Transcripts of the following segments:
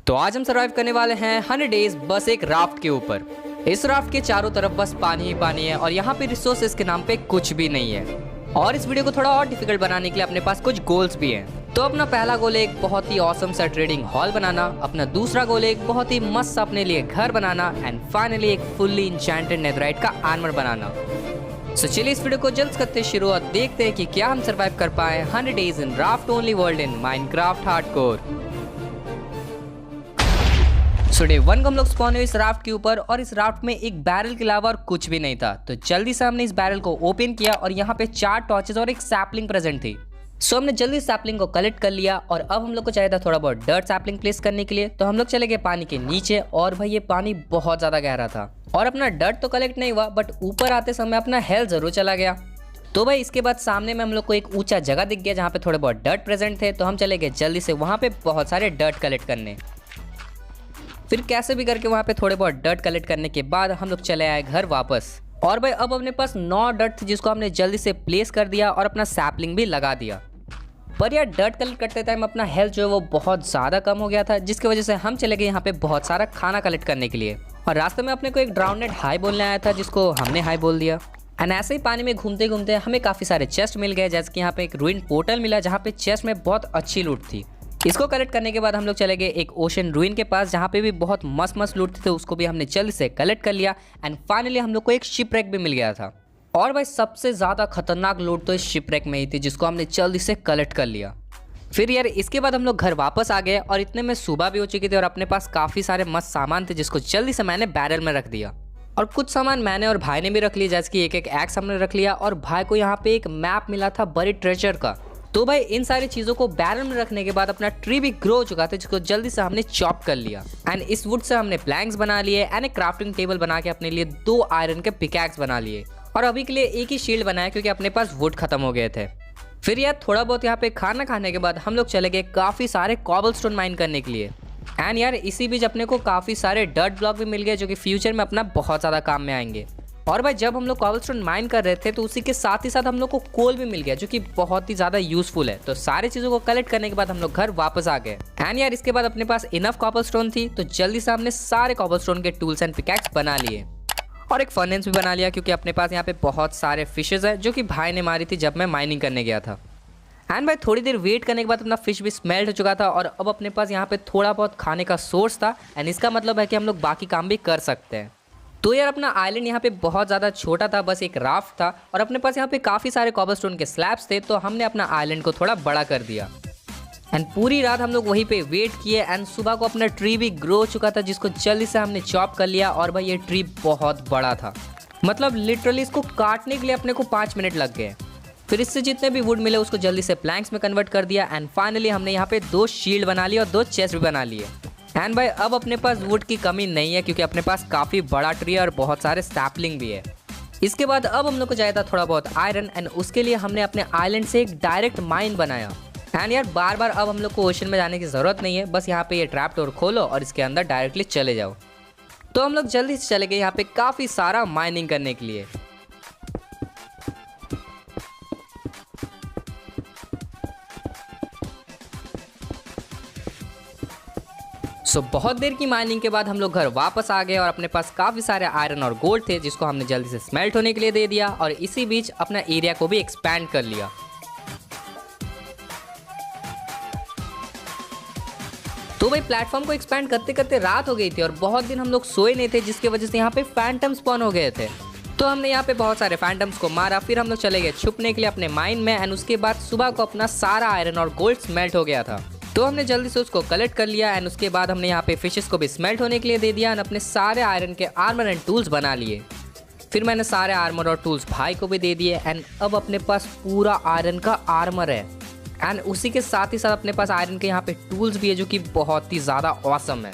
तो आज हम सर्वाइव करने वाले हैं 100 डेज बस एक राफ्ट के ऊपर। इस राफ्ट के चारों तरफ बस पानी ही पानी है और यहाँ पे रिसोर्सेज के नाम पे कुछ भी नहीं है। और इस वीडियो को थोड़ा और डिफिकल्ट बनाने के लिए अपने पास कुछ गोल्स भी हैं। तो अपना पहला गोल है एक बहुत ही ऑसम सा ट्रेडिंग हॉल बनाना, अपना दूसरा गोल है एक बहुत ही मस्त सा अपने लिए घर बनाना एंड फाइनली एक फुल्ली इंचेंटेड नेथराइट का आर्मर बनाना। सो चलिए इस वीडियो को जल्द करते शुरू और देखते हैं कि क्या हम सर्वाइव कर पाए 100 days in raft only world in Minecraft hardcore. So day 1 को हम लोग स्पॉन हुए इस राफ्ट के ऊपर और इस राफ्ट में एक बैरल के अलावा और कुछ भी नहीं था। तो जल्दी से हमने इस बैरल को ओपन किया और यहाँ पे 4 टॉर्चेस और एक सैपलिंग प्रेजेंट थी। सो हमने जल्दी सैपलिंग को कलेक्ट कर लिया और अब हम लोग को चाहिए था थोड़ा बहुत डर्ट सैपलिंग प्लेस करने के लिए। तो हम लोग चले गए पानी के नीचे और भाई ये पानी बहुत ज्यादा गहरा था और अपना डर्ट तो कलेक्ट नहीं हुआ बट ऊपर आते समय अपना हेल्थ जरूर चला गया। तो भाई इसके बाद सामने में हम लोग को एक ऊंचा जगह दिख गया जहाँ पे थोड़े बहुत डर्ट प्रेजेंट थे। तो हम चले गए जल्दी से वहाँ पे बहुत सारे डर्ट कलेक्ट करने। फिर कैसे भी करके वहाँ पे थोड़े बहुत डर्ट कलेक्ट करने के बाद हम लोग चले आए घर वापस। और भाई अब अपने पास 9 डर्ट थी जिसको हमने जल्दी से प्लेस कर दिया और अपना सैपलिंग भी लगा दिया। पर यार डर्ट कलेक्ट करते टाइम अपना हेल्थ जो है वो बहुत ज़्यादा कम हो गया था, जिसकी वजह से हम चले गए यहाँ पे बहुत सारा खाना कलेक्ट करने के लिए। और रास्ते में अपने को एक ड्राउनेड हाई बोलने आया था जिसको हमने हाई बोल दिया। एंड ऐसे ही पानी में घूमते घूमते हमें काफ़ी सारे चेस्ट मिल गए, जैसे कि यहाँ पे एक रूइन पोर्टल मिला जहाँ पे चेस्ट में बहुत अच्छी लूट थी। इसको कलेक्ट करने के बाद हम लोग चले गए एक ओशन रूइन के पास जहाँ पे भी बहुत मस्त मस्त लूट थे, उसको भी हमने जल्दी से कलेक्ट कर लिया। एंड फाइनली हम लोग को एक शिपरेक भी मिल गया था। और भाई सबसे ज़्यादा खतरनाक लूट तो इस शिपरेक में ही थी जिसको हमने जल्दी से कलेक्ट कर लिया। फिर यार इसके बाद हम लोग घर वापस आ गए और इतने में सुबह भी हो चुकी थी और अपने पास काफ़ी सारे मस्त सामान थे जिसको जल्दी से मैंने बैरल में रख दिया। और कुछ सामान मैंने और भाई ने भी रख लिया, जैसे कि एक एक्स हमने रख लिया और भाई को यहाँ पे एक मैप मिला था बड़ी ट्रेजर का। तो भाई इन सारी चीज़ों को बैरल में रखने के बाद अपना ट्री भी ग्रो हो चुका था जिसको जल्दी से हमने चॉप कर लिया। एंड इस वुड से हमने प्लैंक्स बना लिए एंड एक क्राफ्टिंग टेबल बना के अपने लिए 2 आयरन के पिकैक्स बना लिए। और अभी के लिए एक ही शील्ड बनाया क्योंकि अपने पास वुड खत्म हो गए थे। फिर यार थोड़ा बहुत यहाँ पे खाना खाने के बाद हम लोग चले गए काफ़ी सारे कॉबलस्टोन माइन करने के लिए। एंड यार इसी बीच अपने को काफ़ी सारे डर्ट ब्लॉक भी मिल गए जो कि फ्यूचर में अपना बहुत ज़्यादा काम में आएंगे। और भाई जब हम लोग कॉबलस्टोन माइन कर रहे थे तो उसी के साथ ही साथ हम लोग को कोल भी मिल गया जो कि बहुत ही ज़्यादा यूजफुल है। तो सारी चीज़ों को कलेक्ट करने के बाद हम लोग घर वापस आ गए। एंड यार इसके बाद अपने पास इनफ कॉबलस्टोन थी तो जल्दी से हमने सारे कॉबलस्टोन के टूल्स एंड पिकैक्स बना लिए और एक फर्नेस भी बना लिया क्योंकि अपने पास यहाँ पे बहुत सारे फिशेज है जो कि भाई ने मारी थी जब मैं माइनिंग करने गया था। एंड भाई थोड़ी देर वेट करने के बाद अपना फिश भी स्मेल्ट हो चुका था और अब अपने पास यहाँ पे थोड़ा बहुत खाने का सोर्स था। एंड इसका मतलब है कि हम लोग बाकी काम भी कर सकते हैं। तो यार अपना आइलैंड यहाँ पे बहुत ज़्यादा छोटा था, बस एक राफ्ट था और अपने पास यहाँ पे काफ़ी सारे कॉबलस्टोन के स्लैब्स थे। तो हमने अपना आइलैंड को थोड़ा बड़ा कर दिया एंड पूरी रात हम लोग वहीं पे वेट किए। एंड सुबह को अपना ट्री भी ग्रो हो चुका था जिसको जल्दी से हमने चॉप कर लिया। और भाई ये ट्री बहुत बड़ा था, मतलब लिटरली इसको काटने के लिए अपने को 5 मिनट लग गए। फिर इससे जितने भी वुड मिले उसको जल्दी से प्लैंक्स में कन्वर्ट कर दिया। एंड फाइनली हमने यहाँ पे 2 शील्ड बना लिए और 2 चेस्ट भी बना लिए। एंड भाई अब अपने पास वुड की कमी नहीं है क्योंकि अपने पास काफ़ी बड़ा ट्री है और बहुत सारे सैपलिंग भी है। इसके बाद अब हम लोग को चाहिए था थोड़ा बहुत आयरन एंड उसके लिए हमने अपने आइलैंड से एक डायरेक्ट माइन बनाया। एंड यार बार बार अब हम लोग को ओशन में जाने की ज़रूरत नहीं है, बस यहाँ पे ये ट्रैप डोर खोलो और इसके अंदर डायरेक्टली चले जाओ। तो हम लोग जल्दी से चले गए यहाँ पे काफ़ी सारा माइनिंग करने के लिए। सो बहुत देर की माइनिंग के बाद हम लोग घर वापस आ गए और अपने पास काफ़ी सारे आयरन और गोल्ड थे जिसको हमने जल्दी से स्मेल्ट होने के लिए दे दिया और इसी बीच अपना एरिया को भी एक्सपैंड कर लिया। तो भाई प्लेटफॉर्म को एक्सपैंड करते करते रात हो गई थी और बहुत दिन हम लोग सोए नहीं थे जिसकी वजह से यहाँ पे फैंटम स्पॉन हो गए थे। तो हमने यहाँ पे बहुत सारे फैंटम्स को मारा, फिर हम लोग चले गए छुपने के लिए अपने माइन में। एंड उसके बाद सुबह को अपना सारा आयरन और गोल्ड स्मेल्ट हो गया था तो हमने जल्दी से उसको कलेक्ट कर लिया। एंड उसके बाद हमने यहाँ पे फिशेस को भी स्मेल्ट होने के लिए दे दिया एंड अपने सारे आयरन के आर्मर एंड टूल्स बना लिए। फिर मैंने सारे आर्मर और टूल्स भाई को भी दे दिए एंड अब अपने पास पूरा आयरन का आर्मर है। एंड उसी के साथ ही साथ अपने पास आयरन के यहाँ पे टूल्स भी है जो कि बहुत ही ज़्यादा ऑसम है।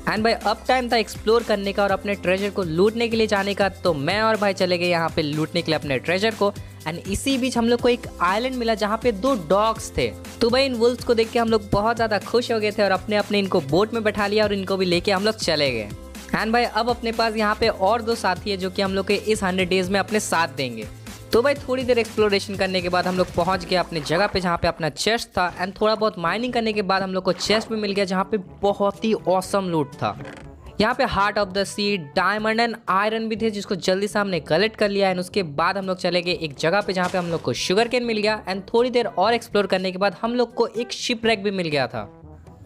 एंड भाई अब टाइम था एक्सप्लोर करने का और अपने ट्रेजर को लूटने के लिए जाने का। तो मैं और भाई चले गए यहाँ पे लूटने के लिए अपने ट्रेजर को। एंड इसी बीच हम लोग को एक आइलैंड मिला जहाँ पे 2 डॉग्स थे। तो भाई इन वुल्फ्स को देख के हम लोग बहुत ज़्यादा खुश हो गए थे और अपने अपने इनको बोट में बैठा लिया और इनको भी लेके हम लोग चले गए। एंड भाई अब अपने पास यहाँ पे और 2 साथी है जो कि हम लोग के इस 100 डेज में अपने साथ देंगे। तो भाई थोड़ी देर एक्सप्लोरेशन करने के बाद हम लोग पहुंच गए अपनी जगह पे जहाँ पे अपना चेस्ट था एंड थोड़ा बहुत माइनिंग करने के बाद हम लोग को चेस्ट भी मिल गया जहाँ पे बहुत ही ऑसम लूट था। यहाँ पे heart of the sea, diamond and iron भी थे जिसको जल्दी से हमने कलेक्ट कर लिया एंड उसके बाद हम लोग चले गए एक जगह पे जहाँ पे हम लोग को शुगर केन मिल गया एंड थोड़ी देर और एक्सप्लोर करने के बाद हम लोग को एक शिपरेक भी मिल गया था।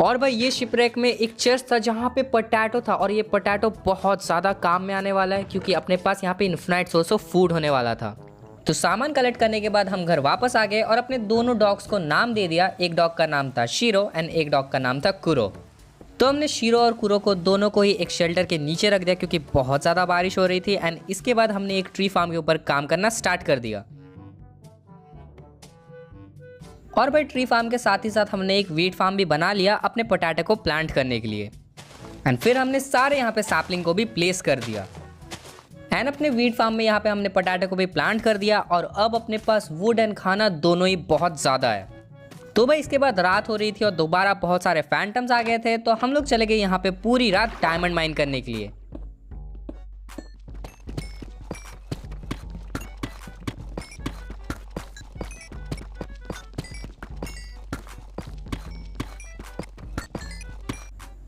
और भाई ये शिपरेक में एक चेस्ट था जहाँ पे पोटैटो था और ये पोटैटो बहुत ज़्यादा काम में आने वाला है क्योंकि अपने पास यहाँ पे इन्फिनाइट सोर्स ऑफ फूड होने वाला था। तो सामान कलेक्ट करने के बाद हम घर वापस आ गए और अपने दोनों डॉग्स को नाम दे दिया। एक डॉग का नाम था शीरो एंड एक डॉग का नाम था कुरो। तो हमने शीरो और कुरो को दोनों को ही एक शेल्टर के नीचे रख दिया क्योंकि बहुत ज़्यादा बारिश हो रही थी एंड इसके बाद हमने एक ट्री फार्म के ऊपर काम करना स्टार्ट कर दिया। और भाई ट्री फार्म के साथ ही साथ हमने एक वीट फार्म भी बना लिया अपने पोटैटो को प्लांट करने के लिए एंड फिर हमने सारे यहाँ पे सैपलिंग को भी प्लेस कर दिया एंड अपने वीट फार्म में यहाँ पे हमने पोटैटो को भी प्लांट कर दिया और अब अपने पास वुड एंड खाना दोनों ही बहुत ज़्यादा है। तो भाई इसके बाद रात हो रही थी और दोबारा बहुत सारे फैंटम्स आ गए थे तो हम लोग चले गए यहाँ पे पूरी रात डायमंड माइन करने के लिए।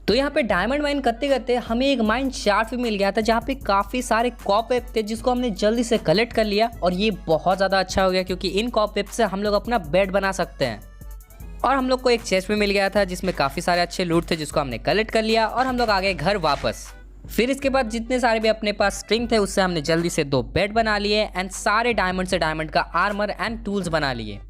तो यहाँ पे डायमंड माइन करते करते हमें एक माइन शाफ्ट भी मिल गया था जहाँ पे काफ़ी सारे कॉपवेब थे जिसको हमने जल्दी से कलेक्ट कर लिया और ये बहुत ज़्यादा अच्छा हो गया क्योंकि इन कॉपवेब से हम लोग अपना बेड बना सकते हैं। और हम लोग को एक चेस्ट भी मिल गया था जिसमें काफ़ी सारे अच्छे लूट थे जिसको हमने कलेक्ट कर लिया और हम लोग आ गए घर वापस। फिर इसके बाद जितने सारे भी अपने पास स्ट्रिंग थे उससे हमने जल्दी से 2 बेड बना लिए एंड सारे डायमंड से डायमंड का आर्मर एंड टूल्स बना लिए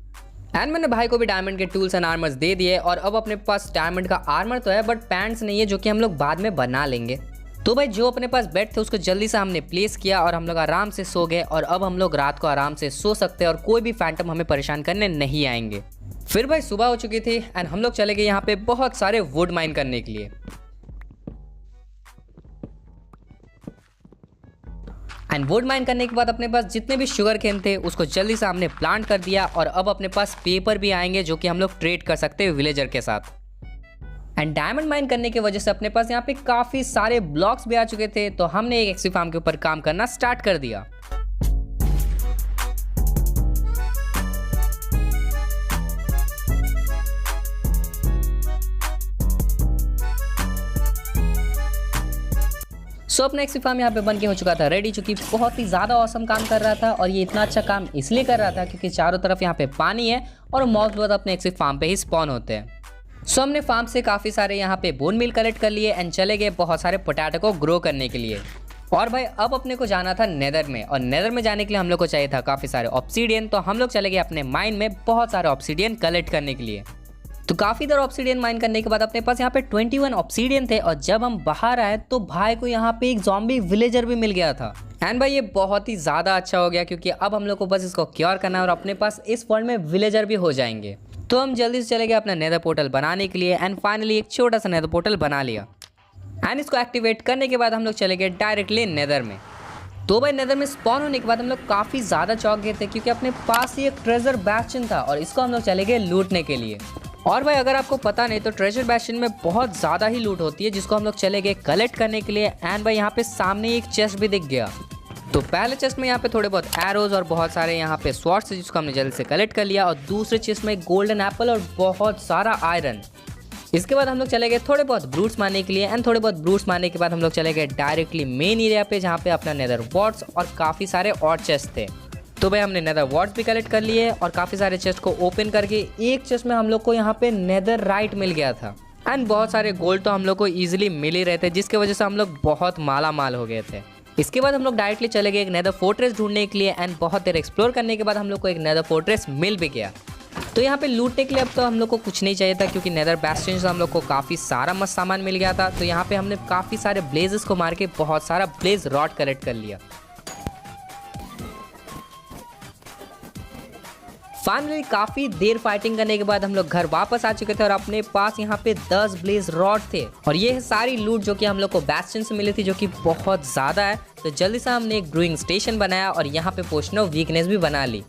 एंड मैंने भाई को भी डायमंड के टूल्स एंड आर्मर्स दे दिए और अब अपने पास डायमंड का आर्मर तो है बट पैंट्स नहीं है जो कि हम लोग बाद में बना लेंगे। तो भाई जो अपने पास बेड थे उसको जल्दी से हमने प्लेस किया और हम लोग आराम से सो गए और अब हम लोग रात को आराम से सो सकते हैं और कोई भी फैंटम हमें परेशान करने नहीं आएंगे। फिर भाई सुबह हो चुकी थी एंड हम लोग चले गए यहाँ पे बहुत सारे वुड माइन करने के लिए एंड वुड माइन करने के बाद अपने पास जितने भी शुगर केन थे उसको जल्दी से हमने प्लांट कर दिया और अब अपने पास पेपर भी आएंगे जो कि हम लोग ट्रेड कर सकते हैं विलेजर के साथ। एंड डायमंड माइन करने की वजह से अपने पास यहाँ पे काफ़ी सारे ब्लॉक्स भी आ चुके थे तो हमने एक एक्सी फार्म के ऊपर काम करना स्टार्ट कर दिया। सो अपना एक्सी फार्म यहाँ पे बन के हो चुका था रेडी, चूंकि बहुत ही ज़्यादा औसम काम कर रहा था और ये इतना अच्छा काम इसलिए कर रहा था क्योंकि चारों तरफ यहाँ पे पानी है और मॉब्स बहुत अपने एक्सी फार्म पे ही स्पॉन होते हैं। सो हमने फार्म से काफ़ी सारे यहाँ पे बोन मिल कलेक्ट कर लिए एंड चले गए बहुत सारे पोटैटो को ग्रो करने के लिए। और भाई अब अपने को जाना था नेदर में और नेदर में जाने के लिए हम लोग को चाहिए था काफ़ी सारे ऑब्सीडियन। तो हम लोग चले गए अपने माइन में बहुत सारे ऑब्सीडियन कलेक्ट करने के लिए। तो काफ़ी देर ऑब्सीडियन माइन करने के बाद अपने पास यहाँ पे 21 ऑब्सीडियन थे और जब हम बाहर आए तो भाई को यहाँ पे एक ज़ॉम्बी विलेजर भी मिल गया था। एंड भाई ये बहुत ही ज़्यादा अच्छा हो गया क्योंकि अब हम लोग को बस इसको क्योर करना है और अपने पास इस वर्ल्ड में विलेजर भी हो जाएंगे। तो हम जल्दी से चले गए अपना नेदर पोर्टल बनाने के लिए एंड फाइनली एक छोटा सा नेदर पोर्टल बना लिया एंड इसको एक्टिवेट करने के बाद हम लोग चले गए डायरेक्टली नेदर में। तो भाई नेदर में स्पॉन होने के बाद हम लोग काफ़ी ज़्यादा चौंक गए थे क्योंकि अपने पास ही एक ट्रेजर बैस्शन था और इसको हम लोग चले गए लूटने के लिए। और भाई अगर आपको पता नहीं तो ट्रेजर बैस्शन में बहुत ज़्यादा ही लूट होती है जिसको हम लोग चले गए कलेक्ट करने के लिए। एंड भाई यहाँ पे सामने एक चेस्ट भी दिख गया। तो पहले चेस्ट में यहाँ पे थोड़े बहुत एरोज और बहुत सारे यहाँ पे स्वॉर्ड्स जिसको हमने जल्दी से कलेक्ट कर लिया और दूसरे चेस्ट में गोल्डन एप्पल और बहुत सारा आयरन। इसके बाद हम लोग चले गए थोड़े बहुत ब्रूट्स मारने के लिए एंड थोड़े बहुत ब्रूट्स मारने के बाद हम लोग चले गए डायरेक्टली मेन एरिया पे जहाँ पे अपना नेदर वॉर्ड्स और काफ़ी सारे और चेस्ट थे। तो भाई हमने नेदर वॉर्ड्स भी कलेक्ट कर लिए और काफ़ी सारे चेस्ट को ओपन करके एक चेस्ट में हम लोग को यहाँ पे नेदर राइट मिल गया था एंड बहुत सारे गोल्ड तो हम लोग को ईजिली मिल ही रहे थे जिसकी वजह से हम लोग बहुत माला माल हो गए थे। इसके बाद हम लोग डायरेक्टली चले गए एक नेदर फोर्ट्रेस ढूंढने के लिए एंड बहुत देर एक्सप्लोर करने के बाद हम लोग को एक नेदर फोर्ट्रेस मिल भी गया। तो यहाँ पे लूटने के लिए अब तो हम लोग को कुछ नहीं चाहिए था क्योंकि नेदर बैस्टियन से हम लोग को काफ़ी सारा मस्त सामान मिल गया था। तो यहाँ पे हमने काफ़ी सारे ब्लेजेस को मार के बहुत सारा ब्लेज रॉड कलेक्ट कर लिया। फाइनली काफ़ी देर फाइटिंग करने के बाद हम लोग घर वापस आ चुके थे और अपने पास यहाँ पे 10 ब्लेज रॉड थे और ये है सारी लूट जो कि हम लोग को बैस्टियन से मिली थी जो कि बहुत ज़्यादा है। तो जल्दी से हमने एक ब्रूइंग स्टेशन बनाया और यहाँ पे पोशन ऑफ वीकनेस भी बना ली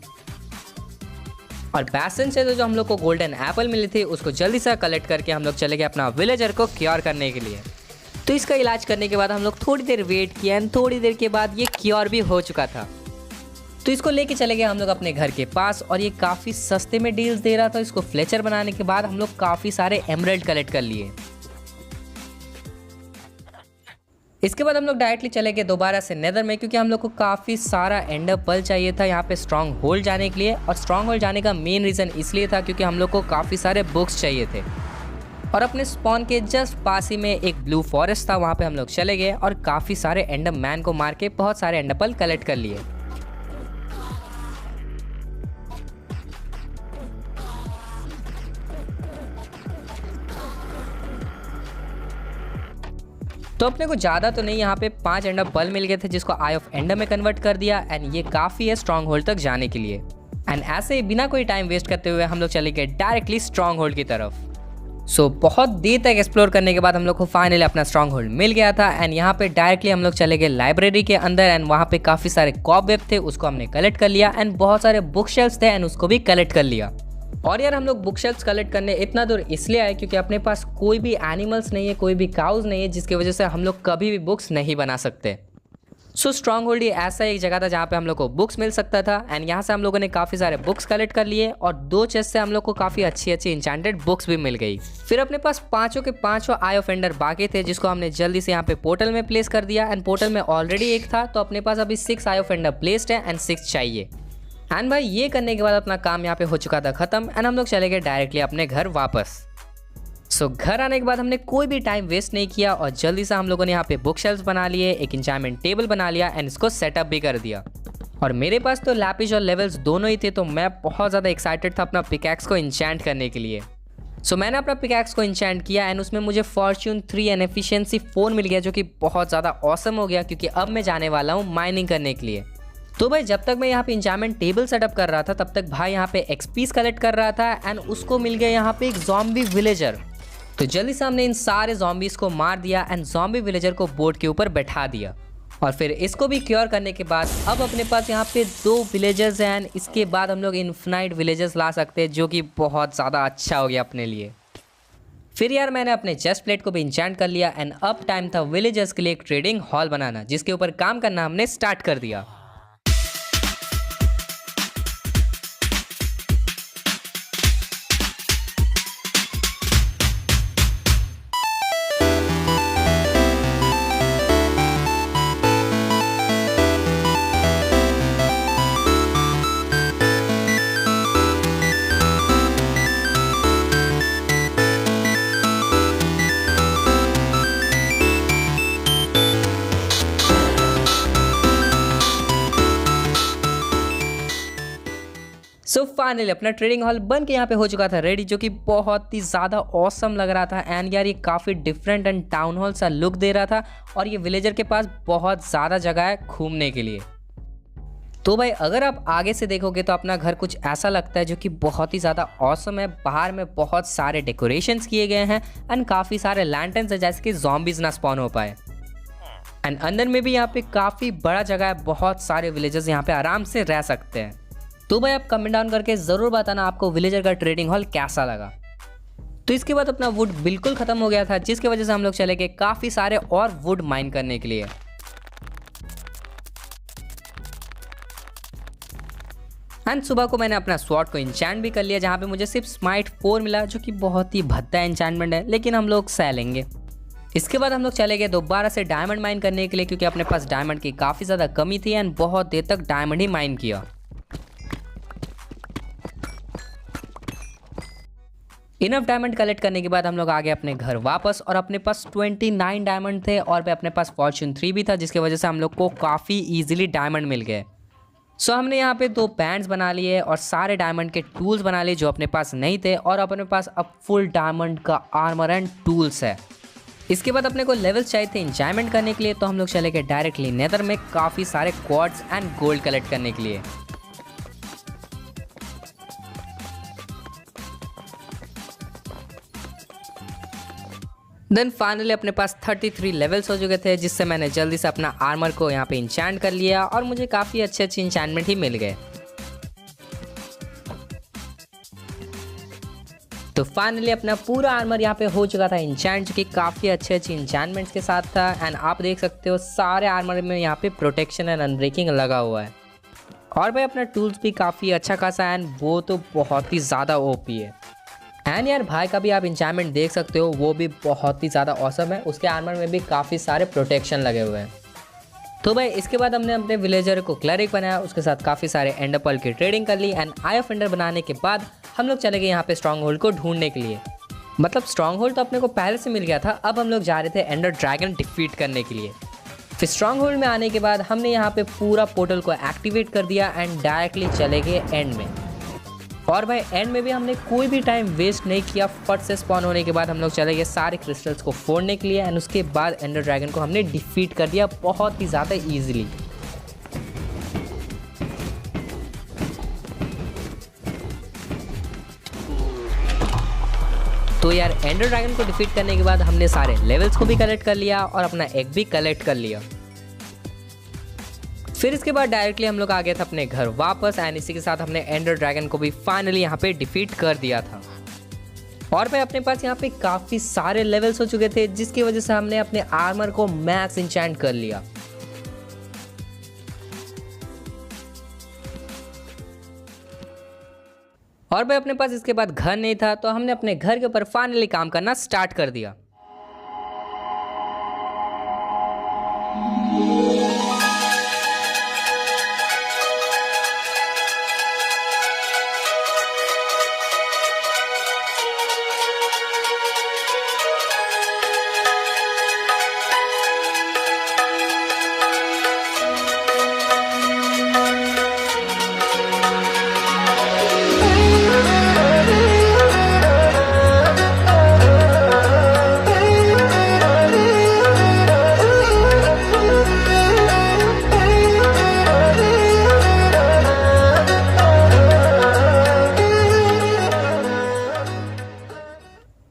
और बैस्टियन से तो जो हम लोग को गोल्डन एप्पल मिली थी उसको जल्दी से कलेक्ट करके हम लोग चले गए अपना विलेजर को क्योर करने के लिए। तो इसका इलाज करने के बाद हम लोग थोड़ी देर वेट किया एंड थोड़ी देर के बाद ये क्योर भी हो चुका था। तो इसको लेके चले गए हम लोग अपने घर के पास और ये काफ़ी सस्ते में डील्स दे रहा था। इसको फ्लेचर बनाने के बाद हम लोग काफ़ी सारे एमरल्ड कलेक्ट कर लिए। इसके बाद हम लोग डायरेक्टली चले गए दोबारा से नेदर में, क्योंकि हम लोग को काफ़ी सारा एंडर पर्ल चाहिए था यहाँ पे स्ट्रॉन्ग होल्ड जाने के लिए। और स्ट्रॉन्ग होल्ड जाने का मेन रीज़न इसलिए था क्योंकि हम लोग को काफ़ी सारे बुक्स चाहिए थे। और अपने स्पॉन के जस्ट पास ही में एक ब्लू फॉरेस्ट था, वहाँ पे हम लोग चले गए और काफ़ी सारे एंडर मैन को मार के बहुत सारे एंडर पर्ल कलेक्ट कर लिए। तो अपने को ज़्यादा तो नहीं, यहाँ पे 5 एंडर पर्ल मिल गए थे जिसको आई ऑफ एंडर में कन्वर्ट कर दिया। एंड ये काफ़ी है स्ट्रॉन्ग होल्ड तक जाने के लिए। एंड ऐसे ही बिना कोई टाइम वेस्ट करते हुए हम लोग चले गए डायरेक्टली स्ट्रॉन्ग होल्ड की तरफ। सो बहुत देर तक एक्सप्लोर करने के बाद हम लोग को फाइनली अपना स्ट्रॉन्ग होल्ड मिल गया था। एंड यहाँ पे डायरेक्टली हम लोग चले गए लाइब्रेरी के अंदर। एंड वहाँ पे काफ़ी सारे कॉबवेब थे, उसको हमने कलेक्ट कर लिया। एंड बहुत सारे बुक शेल्फ्स थे एंड उसको भी कलेक्ट कर लिया। और यार हम लोग बुक शेल्फ्स कलेक्ट करने इतना दूर इसलिए आए क्योंकि अपने पास कोई भी एनिमल्स नहीं है, कोई भी काउज नहीं है, जिसकी वजह से हम लोग कभी भी बुक्स नहीं बना सकते। सो स्ट्रॉन्ग होल्ड ऐसा एक जगह था जहाँ पे हम लोग को बुक्स मिल सकता था। एंड यहाँ से हम लोगों ने काफ़ी सारे बुक्स कलेक्ट कर लिए और 2 चेस्ट से हम लोग को काफ़ी अच्छी इंचेंटेड बुक्स भी मिल गई। फिर अपने पास 5 के 5 आई ऑफ एंडर बाकी थे, जिसको हमने जल्दी से यहाँ पे पोर्टल में प्लेस कर दिया। एंड पोर्टल में ऑलरेडी एक था, तो अपने पास अभी 6 आई ऑफ एंडर प्लेस्ड है एंड 6 चाहिए। एंड भाई ये करने के बाद अपना काम यहाँ पे हो चुका था खत्म। एंड हम लोग चले गए डायरेक्टली अपने घर वापस। सो घर आने के बाद हमने कोई भी टाइम वेस्ट नहीं किया और जल्दी से हम लोगों ने यहाँ पे बुक शेल्फ्स बना लिए, एक इंचार्टमेंट टेबल बना लिया एंड इसको सेटअप भी कर दिया। और मेरे पास तो लैपिस और लेवल्स दोनों ही थे, तो मैं बहुत ज़्यादा एक्साइटेड था अपना पिकैक्स को इंचैंट करने के लिए। सो मैंने अपना पिकैक्स को इंचैंट किया एंड उसमें मुझे फॉर्च्यून 3 एंड एफिशिएंसी 4 मिल गया, जो कि बहुत ज़्यादा ऑसम हो गया क्योंकि अब मैं जाने वाला हूँ माइनिंग करने के लिए। तो भाई जब तक मैं यहाँ पे इंचार्टमेंट टेबल सेटअप कर रहा था तब तक भाई यहाँ पे एक्सपीस कलेक्ट कर रहा था एंड उसको मिल गया यहाँ पे एक ज़ॉम्बी विलेजर। तो जल्दी से हमने इन सारे ज़ॉम्बीज़ को मार दिया एंड ज़ॉम्बी विलेजर को बोट के ऊपर बैठा दिया। और फिर इसको भी क्योर करने के बाद अब अपने पास यहाँ पे 2 विलेजर्स हैं एंड इसके बाद हम लोग इन्फिनाइट विलेजर्स ला सकते हैं, जो कि बहुत ज़्यादा अच्छा हो गया अपने लिए। फिर यार मैंने अपने चेस्ट प्लेट को भी इंचेंट कर लिया एंड अब टाइम था विलेजर्स के लिए एक ट्रेडिंग हॉल बनाना, जिसके ऊपर काम करना हमने स्टार्ट कर दिया। सो फाइनली अपना ट्रेडिंग हॉल बन के यहाँ पे हो चुका था रेडी, जो कि बहुत ही ज़्यादा ऑसम लग रहा था। एंड यार ये काफ़ी डिफरेंट एंड टाउन हॉल सा लुक दे रहा था और ये विलेजर के पास बहुत ज़्यादा जगह है घूमने के लिए। तो भाई अगर आप आगे से देखोगे तो अपना घर कुछ ऐसा लगता है, जो कि बहुत ही ज़्यादा ऑसम है। बाहर में बहुत सारे डेकोरेशंस किए गए हैं एंड काफ़ी सारे लैंटर्न्स है, जैसे कि ज़ॉम्बीज़ ना स्पॉन हो पाए। एंड अंदर में भी यहाँ पे काफ़ी बड़ा जगह है, बहुत सारे विलेजर्स यहाँ पे आराम से रह सकते हैं। तो भाई आप कमेंट डाउन करके ज़रूर बताना आपको विलेजर का ट्रेडिंग हॉल कैसा लगा। तो इसके बाद अपना वुड बिल्कुल ख़त्म हो गया था, जिसकी वजह से हम लोग चले गए काफ़ी सारे और वुड माइन करने के लिए। एंड सुबह को मैंने अपना स्वॉर्ड को इंचैंट भी कर लिया, जहाँ पे मुझे सिर्फ स्माइट 4 मिला, जो कि बहुत ही भद्दा एन्चैंटमेंट है, लेकिन हम लोग सह लेंगे। इसके बाद हम लोग चले गए दोबारा से डायमंड माइन करने के लिए, क्योंकि अपने पास डायमंड की काफ़ी ज़्यादा कमी थी एंड बहुत देर तक डायमंड ही माइन किया। इनफ डायमंड कलेक्ट करने के बाद हम लोग आ गए अपने घर वापस और अपने पास 29 डायमंड थे और अपने पास फॉर्च्यून 3 भी था, जिसकी वजह से हम लोग को काफ़ी इजीली डायमंड मिल गए। सो हमने यहाँ पे 2 पैंट्स बना लिए और सारे डायमंड के टूल्स बना लिए जो अपने पास नहीं थे, और अपने पास अब फुल डायमंड का आर्मर एंड टूल्स है। इसके बाद अपने को लेवल्स चाहिए थे इंचार्टमेंट करने के लिए, तो हम लोग चले गए डायरेक्टली नेदर में काफ़ी सारे क्वार्ट्स एंड गोल्ड कलेक्ट करने के लिए। देन फाइनली अपने पास 33 लेवल्स हो चुके थे, जिससे मैंने जल्दी से अपना आर्मर को यहाँ पे इंचैंट कर लिया और मुझे काफ़ी अच्छे इंचैंटमेंट ही मिल गए। तो फाइनली अपना पूरा आर्मर यहाँ पे हो चुका था इंचैंट, जो कि काफ़ी अच्छे इंचैंटमेंट्स के साथ था। एंड आप देख सकते हो सारे आर्मर में यहाँ पे प्रोटेक्शन एंड अनब्रेकिंग लगा हुआ है। और भाई अपना टूल्स भी काफ़ी अच्छा खासा है एंड वो तो बहुत ही ज़्यादा ओपी है। एंड यार भाई का भी आप इंचार्टमेंट देख सकते हो, वो भी बहुत ही ज़्यादा ऑसम है। उसके आर्मर में भी काफ़ी सारे प्रोटेक्शन लगे हुए हैं। तो भाई इसके बाद हमने अपने विलेजर को क्लरिक बनाया, उसके साथ काफ़ी सारे एंडर पर्ल की ट्रेडिंग कर ली एंड आई ऑफ एंडर बनाने के बाद हम लोग चले गए यहाँ पे स्ट्रॉन्ग होल्ड को ढूंढने के लिए। मतलब स्ट्रॉन्ग होल्ड तो अपने को पहले से मिल गया था, अब हम लोग जा रहे थे एंडर ड्रैगन डिफीट करने के लिए। फिर स्ट्रॉन्ग होल्ड में आने के बाद हमने यहाँ पे पूरा पोर्टल को एक्टिवेट कर दिया एंड डायरेक्टली चले गए एंड में। और भाई एंड में भी हमने कोई भी टाइम वेस्ट नहीं किया। फट से स्पॉन होने के बाद हम लोग चले गए सारे क्रिस्टल्स को फोड़ने के लिए एंड उसके बाद एंडर ड्रैगन को हमने डिफीट कर दिया बहुत ही ज़्यादा ईजिली। तो यार एंडर ड्रैगन को डिफीट करने के बाद हमने सारे लेवल्स को भी कलेक्ट कर लिया और अपना एग भी कलेक्ट कर लिया। फिर इसके बाद डायरेक्टली हम लोग आ गए थे अपने घर वापस एंड इसी के साथ हमने एंडर ड्रैगन को भी फाइनली यहाँ पे डिफीट कर दिया था। और भाई अपने पास यहाँ पे काफ़ी सारे लेवल्स हो चुके थे, जिसकी वजह से हमने अपने आर्मर को मैक्स इंचेंट कर लिया। और भाई अपने पास इसके बाद घर नहीं था, तो हमने अपने घर के ऊपर फाइनली काम करना स्टार्ट कर दिया।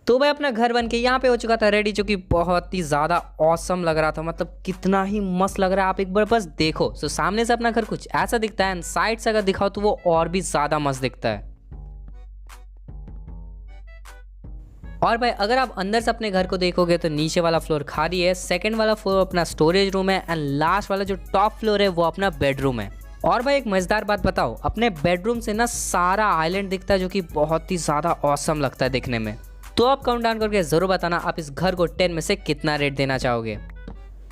तो भाई अपना घर बन के यहाँ पे हो चुका था रेडी, जो कि बहुत ही ज़्यादा ऑसम लग रहा था। मतलब कितना ही मस्त लग रहा है, आप एक बार बस देखो। तो सामने से अपना घर कुछ ऐसा दिखता है एंड साइड से अगर दिखाओ तो वो और भी ज़्यादा मस्त दिखता है। और भाई अगर आप अंदर से अपने घर को देखोगे तो नीचे वाला फ्लोर खाली है, सेकंड वाला फ्लोर अपना स्टोरेज रूम है एंड लास्ट वाला जो टॉप फ्लोर है वो अपना बेडरूम है। और भाई एक मजेदार बात बताओ, अपने बेडरूम से ना सारा आइलैंड दिखता है, जो कि बहुत ही ज़्यादा ऑसम लगता है दिखने में। तो आप काउंट डाउन करके ज़रूर बताना आप इस घर को 10 में से कितना रेट देना चाहोगे।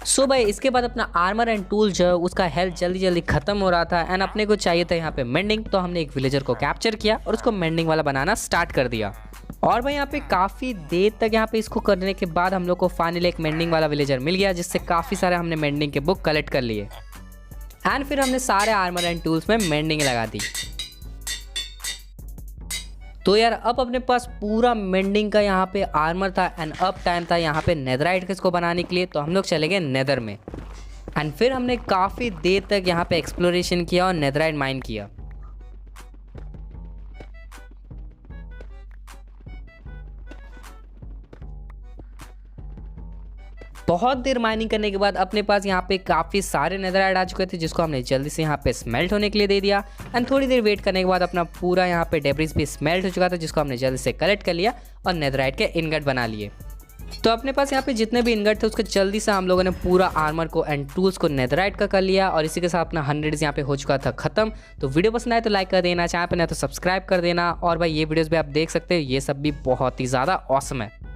सो भाई इसके बाद अपना आर्मर एंड टूल जो है उसका हेल्थ जल्दी जल्दी खत्म हो रहा था एंड अपने को चाहिए था यहाँ पे मेंडिंग। तो हमने एक विलेजर को कैप्चर किया और उसको मेंडिंग वाला बनाना स्टार्ट कर दिया। और भाई यहाँ पे काफ़ी देर तक यहाँ पे इसको करने के बाद हम लोग को फाइनली एक मेंडिंग वाला विलेजर मिल गया, जिससे काफ़ी सारे हमने मेंडिंग के बुक कलेक्ट कर लिए एंड फिर हमने सारे आर्मर एंड टूल्स में मेंडिंग लगा दी। तो यार अब अपने पास पूरा मेंडिंग का यहाँ पे आर्मर था एंड अब टाइम था यहाँ पे नेदराइट के इसको बनाने के लिए। तो हम लोग चले गए नेदर में एंड फिर हमने काफ़ी देर तक यहाँ पे एक्सप्लोरेशन किया और नेदराइट माइन किया। बहुत देर माइनिंग करने के बाद अपने पास यहाँ पे काफ़ी सारे नेदराइट आ चुके थे, जिसको हमने जल्दी से यहाँ पे स्मेल्ट होने के लिए दे दिया एंड थोड़ी देर वेट करने के बाद अपना पूरा यहाँ पे डेब्रिस भी स्मेल्ट हो चुका था, जिसको हमने जल्दी से कलेक्ट कर लिया और नेदराइट के इनगट बना लिए। तो अपने पास यहाँ पे जितने भी इनगट थे उसको जल्दी से हम लोगों ने पूरा आर्मर को एंड टूल्स को नेदराइट का कर लिया और इसी के साथ अपना 100 यहाँ पे हो चुका था खत्म। तो वीडियो पसंद आए तो लाइक कर देना, चैनल पर नहीं तो सब्सक्राइब कर देना। और भाई ये वीडियोस भी आप देख सकते हो, ये सब भी बहुत ही ज़्यादा ऑसम है।